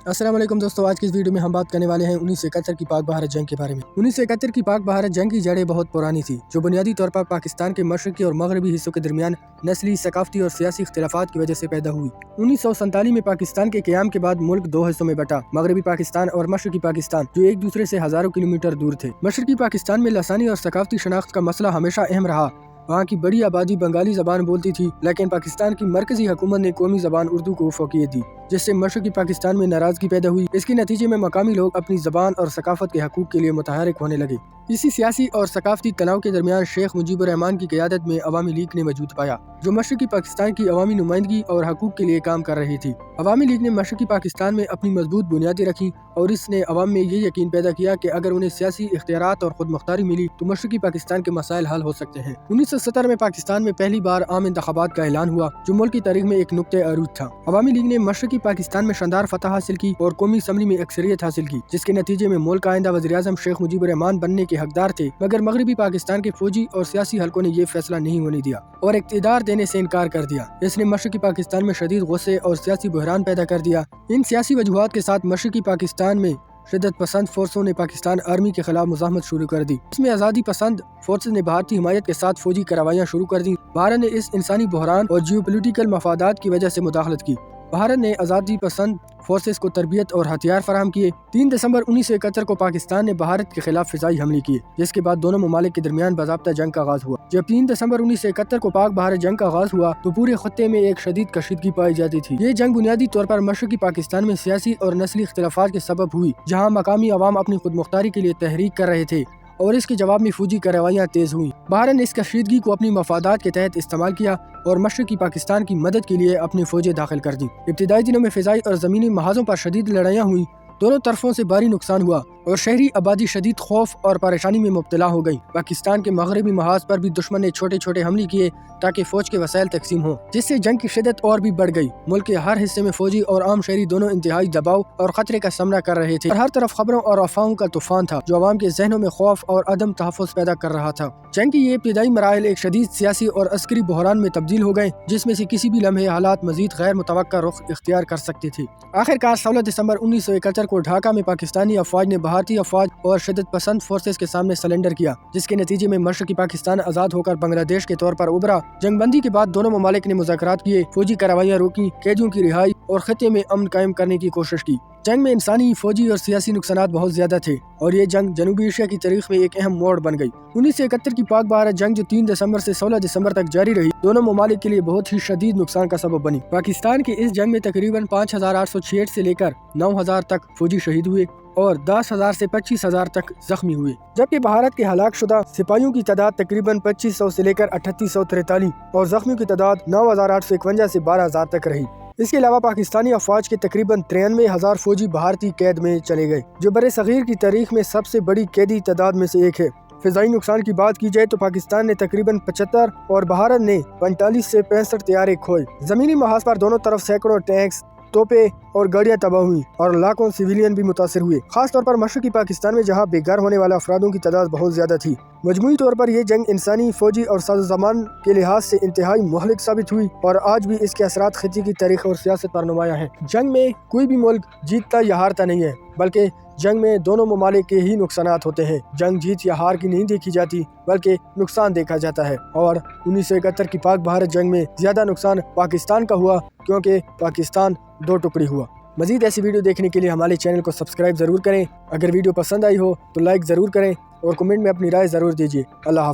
अस्सलाम वालेकुम दोस्तों, आज की इस वीडियो में हम बात करने वाले हैं 1971 की पाक भारत जंग के बारे में। 1971 की पाक भारत जंग की जड़ें बहुत पुरानी थी, जो बुनियादी तौर पर पाकिस्तान के मशरकी और मगरबी हिस्सों के दरमियान नस्ली, सकाफती और सियासी इख्तिलाफात की वजह से पैदा हुई। 1947 में पाकिस्तान के क़याम के बाद मुल्क दो हिस्सों में बटा, मगरबी पाकिस्तान और मशरकी पाकिस्तान, जो एक दूसरे से हजारों किलोमीटर दूर थे। मशरकी पाकिस्तान में लसानी और सकाफती शनाख्त का मसला हमेशा अहम रहा। वहाँ की बड़ी आबादी बंगाली ज़बान बोलती थी, लेकिन पाकिस्तान की मरकजी हुकूमत ने कौमी ज़बान उर्दू को फौकियत दी, जिससे मशरकी पाकिस्तान में नाराज़गी पैदा हुई। इसके नतीजे में मकामी लोग अपनी ज़बान और सकाफत के हकूक़ के लिए मुतहरिक होने लगे। इसी सियासी और सकाफती तनाव के दरमियान शेख मुजीबुर रहमान की क़यादत में अवामी लीग ने वजूद पाया, जो मशरकी पाकिस्तान की अवामी नुमाइंदगी और हकूक़ के लिए काम कर रही थी। अवामी लीग ने मशरकी पाकिस्तान में अपनी मजबूत बुनियादें रखी और इसने अवाम में ये यकीन पैदा किया कि अगर उन्हें सियासी इख्तियारात और खुद मुख्तारी मिली तो मशरकी पाकिस्तान के मसाइल हल हो सकते हैं। 1970 में पाकिस्तान में पहली बार आम इंतखाबात का ऐलान हुआ, जो मुल्क की तारीख में एक नुक्ते अरूज था। अवामी लीग ने मशरकी पाकिस्तान में शानदार फतह हासिल की और कौमी असम्बली में अक्सरियत हासिल की, जिसके नतीजे में मुल्क का आइंदा वज़ीर-ए-आज़म शेख मुजीबुर रहमान बनने के हकदार थे। मगर मगरबी पाकिस्तान के फौजी और सियासी हलकों ने ये फैसला नहीं होने दिया और इक़्तिदार देने से इनकार कर दिया। इसने मशरकी पाकिस्तान में शदीद गुस्से और सियासी बहरान पैदा कर दिया। इन सियासी वजूहात के साथ मशरकी पाकिस्तान में शिद्दत पसंद फोर्सों ने पाकिस्तान आर्मी के खिलाफ मुज़ाहमत शुरू कर दी। इसमें आज़ादी पसंद फोर्सेस ने भारतीय हिमायत के साथ फौजी कार्रवाइयाँ शुरू कर दी। भारत ने इस इंसानी बहरान और जियोपॉलिटिकल मफादात की वजह से मुदाखलत की। भारत ने आज़ादी पसंद फोर्सेस को तरबियत और हथियार फराहम किए। 3 दिसंबर 1971 को पाकिस्तान ने भारत के खिलाफ फिजाई हमले किए, जिसके बाद दोनों ममालिक के दरमियान बाज़ाब्ता जंग का आगाज हुआ। जब 3 दिसंबर 1971 को पाक भारत जंग का आगाज हुआ तो पूरे खत्ते में एक शदीद कशीदगी पाई जाती थी। ये जंग बुनियादी तौर पर मशरकी पाकिस्तान में सियासी और नस्ली इख्तिलाफात के सबब हुई, जहाँ मकामी अवाम अपनी खुद मुख्तारी के लिए तहरीक कर रहे थे और इसके जवाब में फौजी कार्रवाइयाँ तेज हुई। भारत ने इस कशीदगी को अपनी मफादात के तहत इस्तेमाल किया और मशरकी पाकिस्तान की मदद के लिए अपनी फौजें दाखिल कर दी। इब्तिदाई दिनों में फिजाई और ज़मीनी महाजों पर शदीद लड़ाइयाँ हुई। दोनों तरफों से भारी नुकसान हुआ और शहरी आबादी शदीद खौफ और परेशानी में मुब्तला हो गई। पाकिस्तान के मगरबी महाज पर भी दुश्मन ने छोटे छोटे हमले किए ताकि फौज के वसाइल तकसीम हो, जिससे जंग की शिद्दत और भी बढ़ गई। मुल्क के हर हिस्से में फौजी और आम शहरी दोनों इंतहाई दबाव और खतरे का सामना कर रहे थे और हर तरफ खबरों और अफवाहों का तूफान था, जो अवाम के जहनों में खौफ और अदम तहफ़्फ़ुज़ पैदा कर रहा था। जंग की ये इब्तिदाई मराहिल एक शदीद सियासी और अस्करी बहरान में तब्दील हो गए, जिसमें से किसी भी लम्हे हालात मजीद गैर मुतवक्का रुख इख्तियार कर सकते थे। आखिरकार 16 दिसंबर 1971 को ढाका में पाकिस्तानी अफवाज ने भारतीय अफवाज और शिद्दत पसंद फोर्सेस के सामने सरेंडर किया, जिसके नतीजे में मशरकी पाकिस्तान आज़ाद होकर बांग्लादेश के तौर पर उभरा। जंगबंदी के बाद दोनों ममालिक ने मुज़ाकरात किए, फौजी कार्रवाइयाँ रोकी, कैदियों की रिहाई और खित्ते में अमन कायम करने की कोशिश की। जंग में इंसानी, फौजी और सियासी नुकसानात बहुत ज्यादा थे और ये जंग जनूबी एशिया की तारीख में एक अहम मोड़ बन गई। 1971 की पाक भारत जंग, जो 3 दिसंबर से 16 दिसंबर तक जारी रही, दोनों ममालिक के लिए बहुत ही शदीद नुकसान का सबब बनी। पाकिस्तान की इस जंग में तकरीबन 5866 से लेकर 9000 तक फौजी शहीद हुए और 10,000 से 25,000 तक जख्मी हुए, जबकि भारत के हलाक शुदा सिपाहियों की तादाद तकरीबन 2500 से लेकर 3843 और जख्मियों की तादाद 9,851 से 12,000 तक रही। इसके अलावा पाकिस्तानी अफवाज के तकरीबन 93,000 फौजी भारतीय कैद में चले गए, जो बरे सगीर की तारीख में सबसे बड़ी कैदी तादाद में से एक है। फिजाई नुकसान की बात की जाए तो पाकिस्तान ने तकरीबन 75 और भारत ने 45 से 65 तैयारे खोए। जमीनी महाज पर दोनों तरफ सैकड़ों टैंक्स, तोपे और गाड़ियाँ तबाह हुई और लाखों सिविलियन भी मुतासर हुए, खास तौर पर मशरकी पाकिस्तान में, जहाँ बेघर होने वाले अफरादों की तादाद बहुत ज्यादा थी। मजमूई तौर पर यह जंग इंसानी, फौजी और साज़ो-ज़मान के लिहाज से इंतहाई मुहलिक साबित हुई और आज भी इसके असरात खित्ते की तारीख और सियासत पर नुमायां हैं। जंग में कोई भी मुल्क जीतता या हारता नहीं है, बल्कि जंग में दोनों ममालिक के ही नुकसानात होते हैं। जंग जीत या हार की नहीं देखी जाती, बल्कि नुकसान देखा जाता है और 1971 की पाक भारत जंग में ज्यादा नुकसान पाकिस्तान का हुआ, क्योंकि पाकिस्तान 2 टुकड़ी हुआ। मजीद ऐसी वीडियो देखने के लिए हमारे चैनल को सब्सक्राइब ज़रूर करें। अगर वीडियो पसंद आई हो तो लाइक ज़रूर करें और कमेंट में अपनी राय ज़रूर दीजिए। अल्लाह हाफ़िज़।